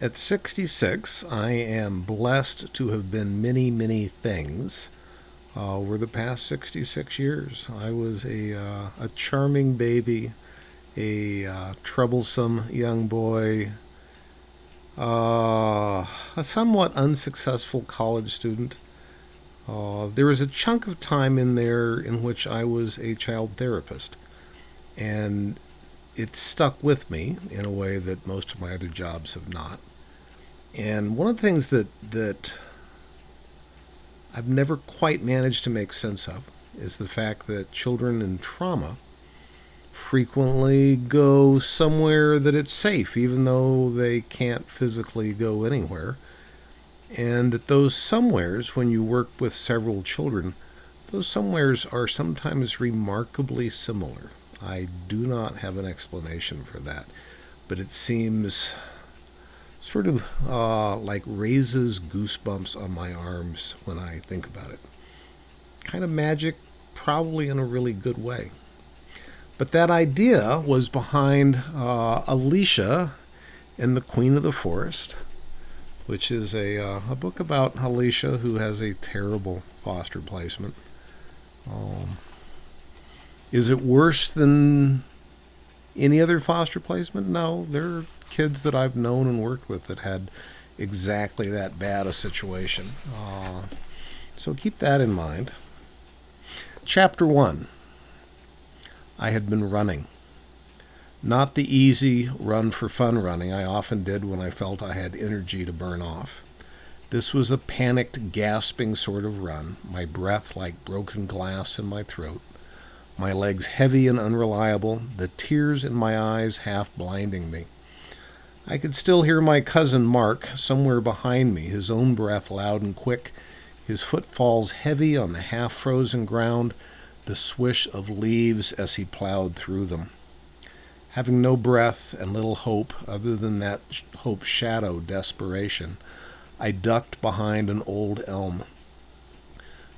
At 66, I am blessed to have been many, many things over the past 66 years. I was a charming baby, a troublesome young boy, a somewhat unsuccessful college student. There was a chunk of time in there in which I was a child therapist, and it stuck with me in a way that most of my other jobs have not. And one of the things that I've never quite managed to make sense of is the fact that children in trauma frequently go somewhere that it's safe, even though they can't physically go anywhere. And that those somewheres, when you work with several children, those somewheres are sometimes remarkably similar. I do not have an explanation for that, but it seems sort of like raises goosebumps on my arms when I think about it. Kind of magic, probably in a really good way. But that idea was behind Alicia and the Queen of the Forest, which is a book about Alicia who has a terrible foster placement. Is it worse than any other foster placement? No, there are kids that I've known and worked with that had exactly that bad a situation. So keep that in mind. Chapter 1. I had been running. Not the easy run for fun running I often did when I felt I had energy to burn off. This was a panicked, gasping sort of run, my breath like broken glass in my throat, my legs heavy and unreliable, the tears in my eyes half blinding me. I could still hear my cousin Mark somewhere behind me, his own breath loud and quick, his footfalls heavy on the half-frozen ground, the swish of leaves as he plowed through them. Having no breath and little hope other than that hope's shadow desperation, I ducked behind an old elm.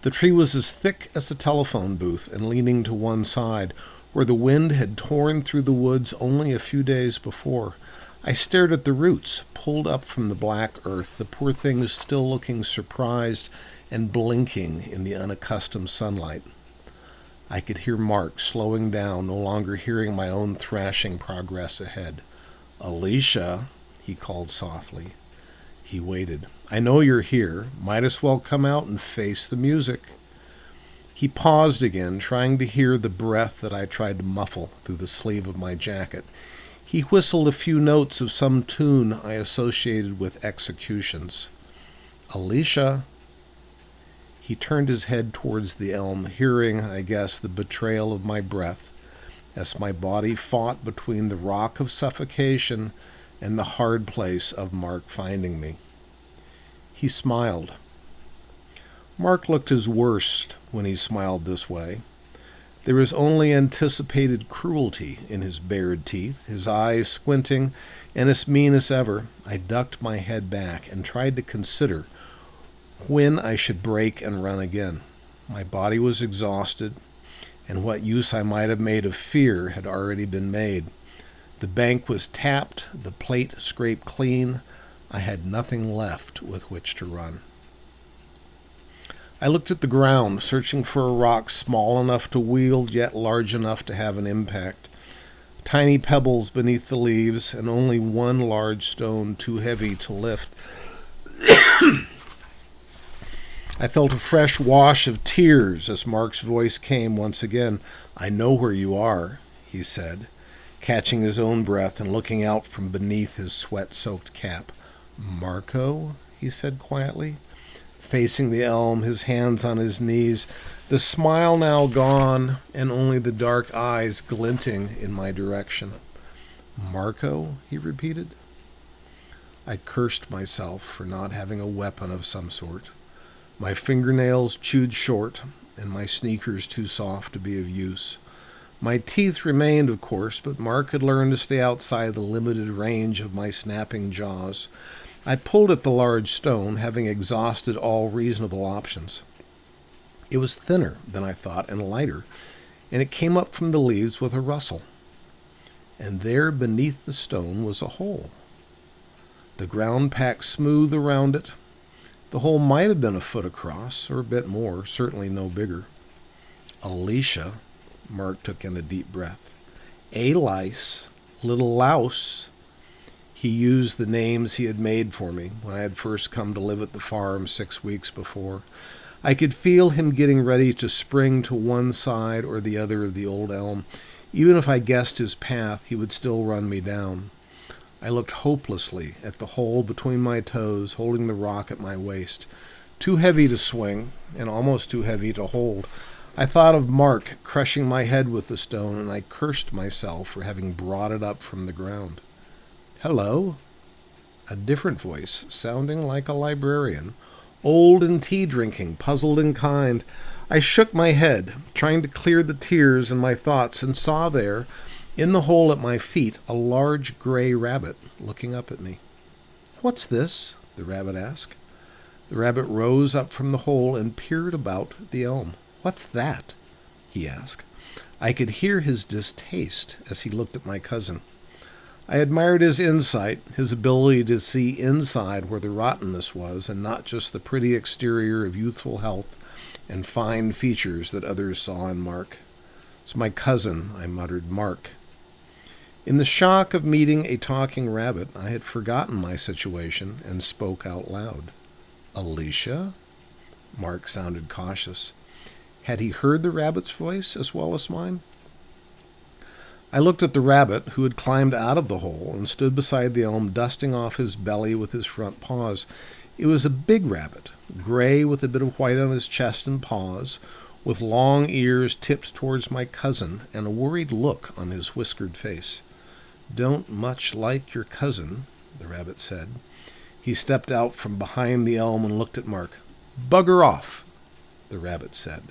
The tree was as thick as a telephone booth and leaning to one side, where the wind had torn through the woods only a few days before. I stared at the roots, pulled up from the black earth, the poor things still looking surprised and blinking in the unaccustomed sunlight. I could hear Mark slowing down, no longer hearing my own thrashing progress ahead. "Alicia," he called softly. He waited. "I know you're here. Might as well come out and face the music." He paused again, trying to hear the breath that I tried to muffle through the sleeve of my jacket. He whistled a few notes of some tune I associated with executions. "Alicia." He turned his head towards the elm, hearing, I guess, the betrayal of my breath, as my body fought between the rock of suffocation and the hard place of Mark finding me. He smiled. Mark looked his worst when he smiled this way. There was only anticipated cruelty in his bared teeth, his eyes squinting, and as mean as ever. I ducked my head back and tried to consider when I should break and run again. My body was exhausted, and what use I might have made of fear had already been made. The bank was tapped, the plate scraped clean. I had nothing left with which to run. I looked at the ground, searching for a rock small enough to wield, yet large enough to have an impact. Tiny pebbles beneath the leaves, and only one large stone too heavy to lift. I felt a fresh wash of tears as Mark's voice came once again. "I know where you are," he said, catching his own breath and looking out from beneath his sweat-soaked cap. "Marco?" he said quietly, facing the elm, his hands on his knees, the smile now gone and only the dark eyes glinting in my direction. "Marco?" he repeated. I cursed myself for not having a weapon of some sort. My fingernails chewed short, and my sneakers too soft to be of use. My teeth remained, of course, but Mark had learned to stay outside the limited range of my snapping jaws. I pulled at the large stone, having exhausted all reasonable options. It was thinner than I thought, and lighter, and it came up from the leaves with a rustle. And there beneath the stone was a hole. the ground packed smooth around it. The hole might have been a foot across, or a bit more, certainly no bigger. Alicia, Mark took in a deep breath. Alice, little louse. He used the names he had made for me when I had first come to live at the farm 6 weeks before. I could feel him getting ready to spring to one side or the other of the old elm. Even if I guessed his path, he would still run me down. I looked hopelessly at the hole between my toes, holding the rock at my waist. Too heavy to swing, and almost too heavy to hold. I thought of Mark crushing my head with the stone, and I cursed myself for having brought it up from the ground. Hello? A different voice, sounding like a librarian. Old and tea-drinking, puzzled and kind. I shook my head, trying to clear the tears in my thoughts, and saw there, in the hole at my feet, a large gray rabbit looking up at me. What's this? The rabbit asked. The rabbit rose up from the hole and peered about the elm. What's that? He asked. I could hear his distaste as he looked at my cousin. I admired his insight, his ability to see inside where the rottenness was, and not just the pretty exterior of youthful health and fine features that others saw in Mark. It's my cousin, I muttered, Mark. In the shock of meeting a talking rabbit, I had forgotten my situation and spoke out loud. Alicia? Mark sounded cautious. Had he heard the rabbit's voice as well as mine? I looked at the rabbit, who had climbed out of the hole and stood beside the elm, dusting off his belly with his front paws. It was a big rabbit, gray with a bit of white on his chest and paws, with long ears tipped towards my cousin and a worried look on his whiskered face. Don't much like your cousin, the rabbit said. He stepped out from behind the elm and looked at Mark. Bugger off, the rabbit said.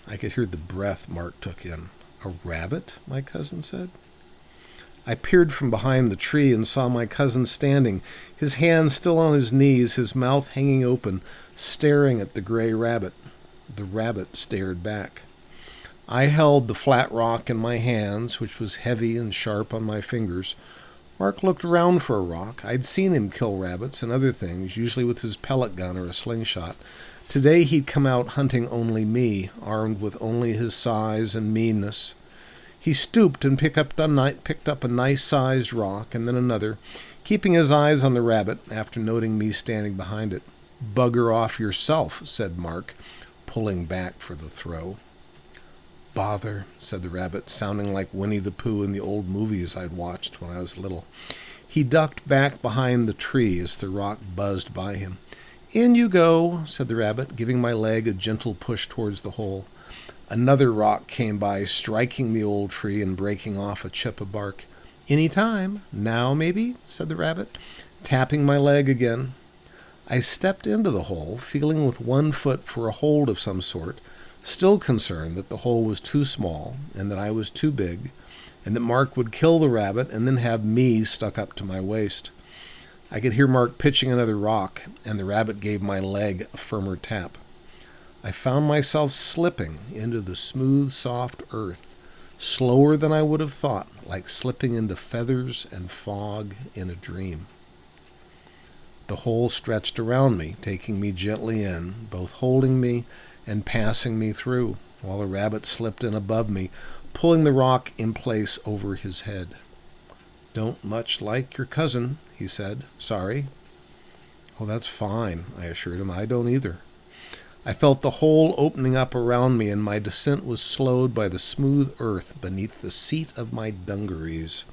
I could hear the breath Mark took in. A rabbit? My cousin said. I peered from behind the tree and saw my cousin standing, his hands still on his knees, his mouth hanging open, staring at the gray rabbit. The rabbit stared back. I held the flat rock in my hands, which was heavy and sharp on my fingers. Mark looked around for a rock. I'd seen him kill rabbits and other things, usually with his pellet gun or a slingshot. Today he'd come out hunting only me, armed with only his size and meanness. He stooped and picked up a nice-sized rock and then another, keeping his eyes on the rabbit after noting me standing behind it. Bugger off yourself, said Mark, pulling back for the throw. Bother, said the rabbit, sounding like Winnie the Pooh in the old movies I'd watched when I was little. He ducked back behind the tree as the rock buzzed by him. In you go, said the rabbit, giving my leg a gentle push towards the hole. Another rock came by, striking the old tree and breaking off a chip of bark. Any time. Now, maybe, said the rabbit, tapping my leg again. I stepped into the hole, feeling with one foot for a hold of some sort, still concerned that the hole was too small and that I was too big, and that Mark would kill the rabbit and then have me stuck up to my waist. I could hear Mark pitching another rock, and the rabbit gave my leg a firmer tap. I found myself slipping into the smooth, soft earth, slower than I would have thought, like slipping into feathers and fog in a dream. The hole stretched around me, taking me gently in, both holding me and passing me through, while the rabbit slipped in above me, pulling the rock in place over his head. Don't much like your cousin, he said. Sorry. Oh, that's fine, I assured him. I don't either. I felt the hole opening up around me, and my descent was slowed by the smooth earth beneath the seat of my dungarees.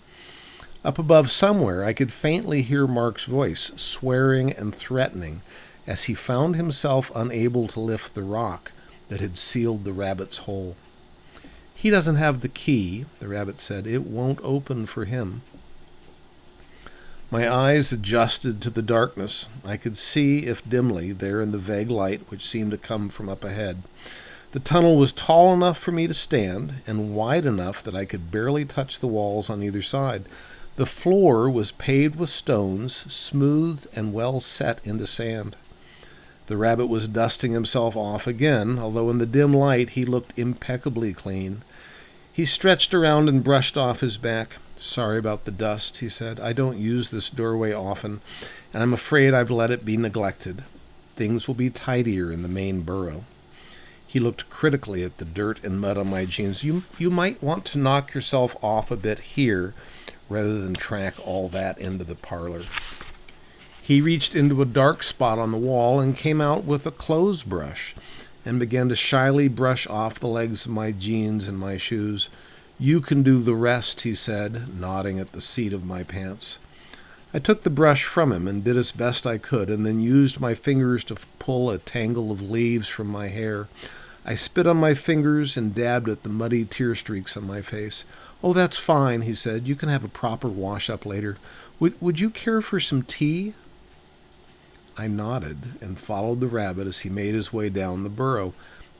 Up above somewhere, I could faintly hear Mark's voice, swearing and threatening, as he found himself unable to lift the rock that had sealed the rabbit's hole. He doesn't have the key, the rabbit said. It won't open for him. My eyes adjusted to the darkness. I could see, if dimly, there in the vague light which seemed to come from up ahead. The tunnel was tall enough for me to stand, and wide enough that I could barely touch the walls on either side. The floor was paved with stones, smoothed and well set into sand. The rabbit was dusting himself off again, although in the dim light he looked impeccably clean. He stretched around and brushed off his back. "Sorry about the dust," he said. "I don't use this doorway often, and I'm afraid I've let it be neglected. Things will be tidier in the main burrow." He looked critically at the dirt and mud on my jeans. You might want to knock yourself off a bit here rather than track all that into the parlor." He reached into a dark spot on the wall and came out with a clothes brush and began to shyly brush off the legs of my jeans and my shoes. "You can do the rest," he said, nodding at the seat of my pants. I took the brush from him and did as best I could, and then used my fingers to pull a tangle of leaves from my hair. I spit on my fingers and dabbed at the muddy tear streaks on my face. "Oh, that's fine," he said. "You can have a proper wash-up later. Would you care for some tea?" I nodded and followed the rabbit as he made his way down the burrow,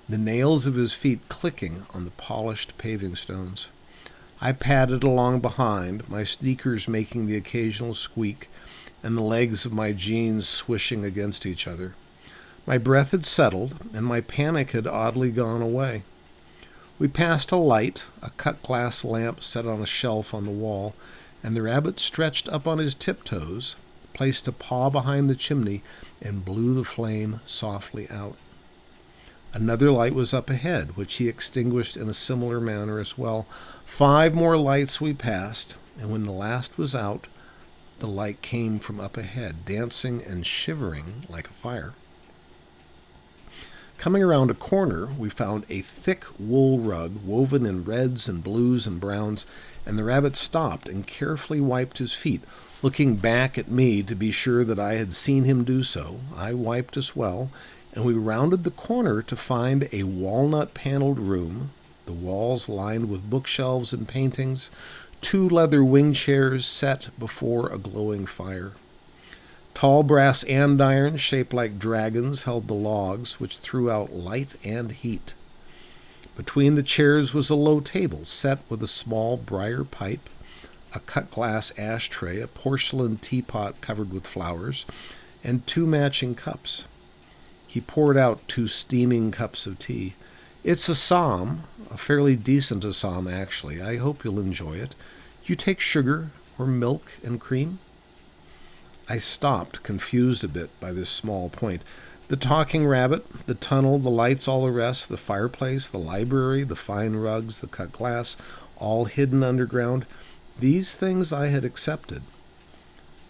the nails of his feet clicking on the polished paving stones. I padded along behind, my sneakers making the occasional squeak, and the legs of my jeans swishing against each other. My breath had settled, and my panic had oddly gone away. We passed a light, a cut-glass lamp set on a shelf on the wall, and the rabbit stretched up on his tiptoes, placed a paw behind the chimney, and blew the flame softly out. Another light was up ahead, which he extinguished in a similar manner as well. 5 more lights we passed, and when the last was out, the light came from up ahead, dancing and shivering like a fire. Coming around a corner, we found a thick wool rug woven in reds and blues and browns, and the rabbit stopped and carefully wiped his feet, looking back at me to be sure that I had seen him do so. I wiped as well, and we rounded the corner to find a walnut-paneled room, the walls lined with bookshelves and paintings, 2 leather wing chairs set before a glowing fire. Tall brass andirons shaped like dragons held the logs, which threw out light and heat. Between the chairs was a low table set with a small briar pipe, a cut-glass ashtray, a porcelain teapot covered with flowers, and 2 matching cups. He poured out 2 steaming cups of tea. "It's Assam, a fairly decent Assam, actually. I hope you'll enjoy it. You take sugar or milk and cream?" I stopped, confused a bit by this small point. The talking rabbit, the tunnel, the lights, all the rest, the fireplace, the library, the fine rugs, the cut glass, all hidden underground, these things I had accepted.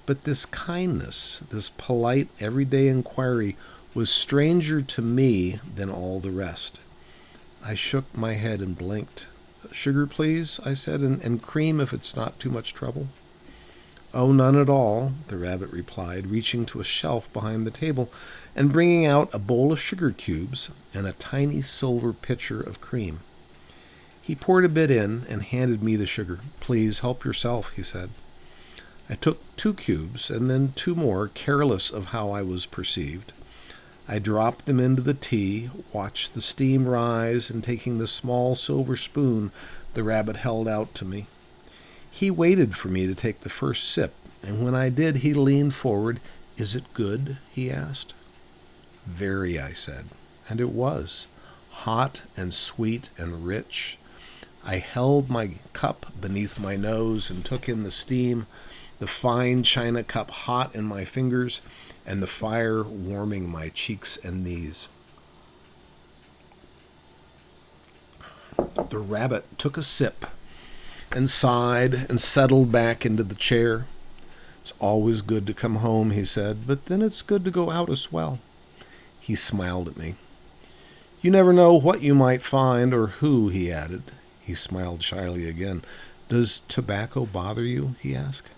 But this kindness, this polite, everyday inquiry, was stranger to me than all the rest. I shook my head and blinked. "Sugar, please," I said, and cream if it's not too much trouble." "Oh, none at all," the rabbit replied, reaching to a shelf behind the table and bringing out a bowl of sugar cubes and a tiny silver pitcher of cream. He poured a bit in and handed me the sugar. "Please help yourself," he said. I took 2 cubes and then 2 more, careless of how I was perceived. I dropped them into the tea, watched the steam rise, and taking the small silver spoon the rabbit held out to me. He waited for me to take the first sip, and when I did, he leaned forward. "Is it good?" he asked. "Very," I said, and it was, hot and sweet and rich. I held my cup beneath my nose and took in the steam, the fine china cup hot in my fingers, and the fire warming my cheeks and knees. The rabbit took a sip and sighed and settled back into the chair. "It's always good to come home," he said, "but then it's good to go out as well." He smiled at me. "You never know what you might find or who," he added. He smiled shyly again. "Does tobacco bother you?" he asked.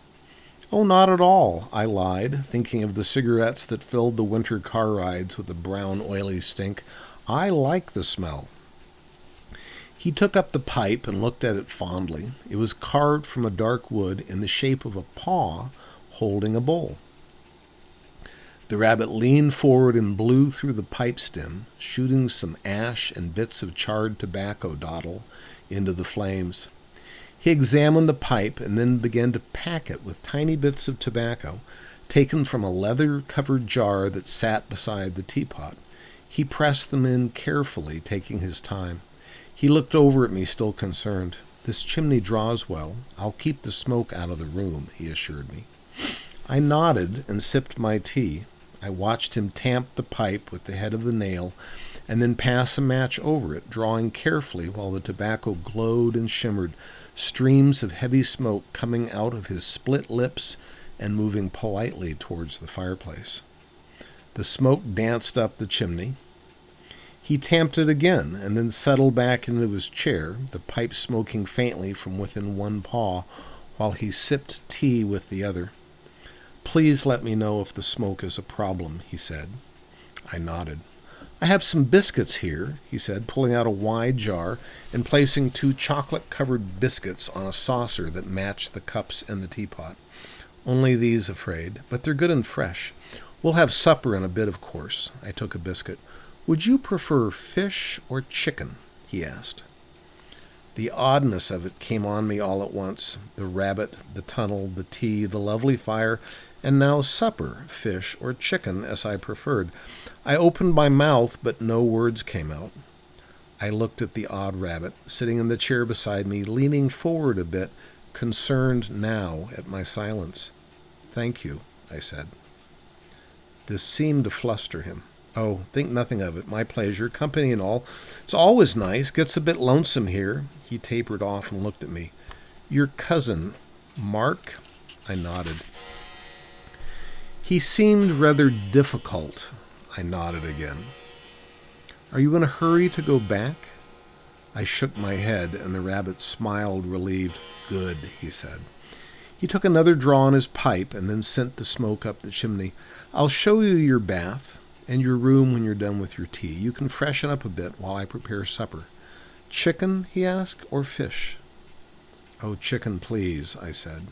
"Oh, not at all," I lied, thinking of the cigarettes that filled the winter car rides with a brown, oily stink. "I like the smell." He took up the pipe and looked at it fondly. It was carved from a dark wood in the shape of a paw holding a bowl. The rabbit leaned forward and blew through the pipe stem, shooting some ash and bits of charred tobacco dottle into the flames. He examined the pipe and then began to pack it with tiny bits of tobacco, taken from a leather-covered jar that sat beside the teapot. He pressed them in carefully, taking his time. He looked over at me, still concerned. This chimney draws well. I'll keep the smoke out of the room, he assured me. I nodded and sipped my tea. I watched him tamp the pipe with the head of the nail and then pass a match over it, drawing carefully while the tobacco glowed and shimmered, streams of heavy smoke coming out of his split lips and moving politely towards the fireplace. The smoke danced up the chimney. He tamped it again and then settled back into his chair, the pipe smoking faintly from within one paw while he sipped tea with the other. Please let me know if the smoke is a problem, he said. I nodded. I have some biscuits here, he said, pulling out a wide jar and placing 2 chocolate-covered biscuits on a saucer that matched the cups and the teapot. Only these, afraid, but they're good and fresh. We'll have supper in a bit, of course. I took a biscuit. Would you prefer fish or chicken? He asked. The oddness of it came on me all at once. The rabbit, the tunnel, the tea, the lovely fire, and now supper, fish or chicken, as I preferred. I opened my mouth, but no words came out. I looked at the odd rabbit, sitting in the chair beside me, leaning forward a bit, concerned now at my silence. Thank you, I said. This seemed to fluster him. Oh, think nothing of it. My pleasure, company and all. It's always nice. Gets a bit lonesome here. He tapered off and looked at me. Your cousin, Mark? I nodded. He seemed rather difficult. I nodded again. Are you in a hurry to go back? I shook my head, and the rabbit smiled, relieved. Good, he said. He took another draw on his pipe and then sent the smoke up the chimney. I'll show you your bath and your room when you're done with your tea. You can freshen up a bit while I prepare supper. Chicken, he asked, or fish? Oh, chicken, please, I said.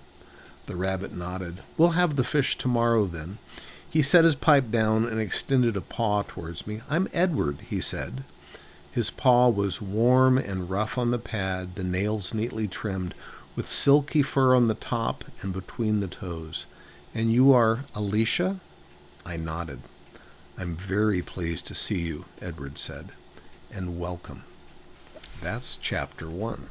The rabbit nodded. We'll have the fish tomorrow, then. He set his pipe down and extended a paw towards me. I'm Edward, he said. His paw was warm and rough on the pad, the nails neatly trimmed, with silky fur on the top and between the toes. And you are Alicia? I nodded. I'm very pleased to see you, Edward said, and welcome. That's chapter 1.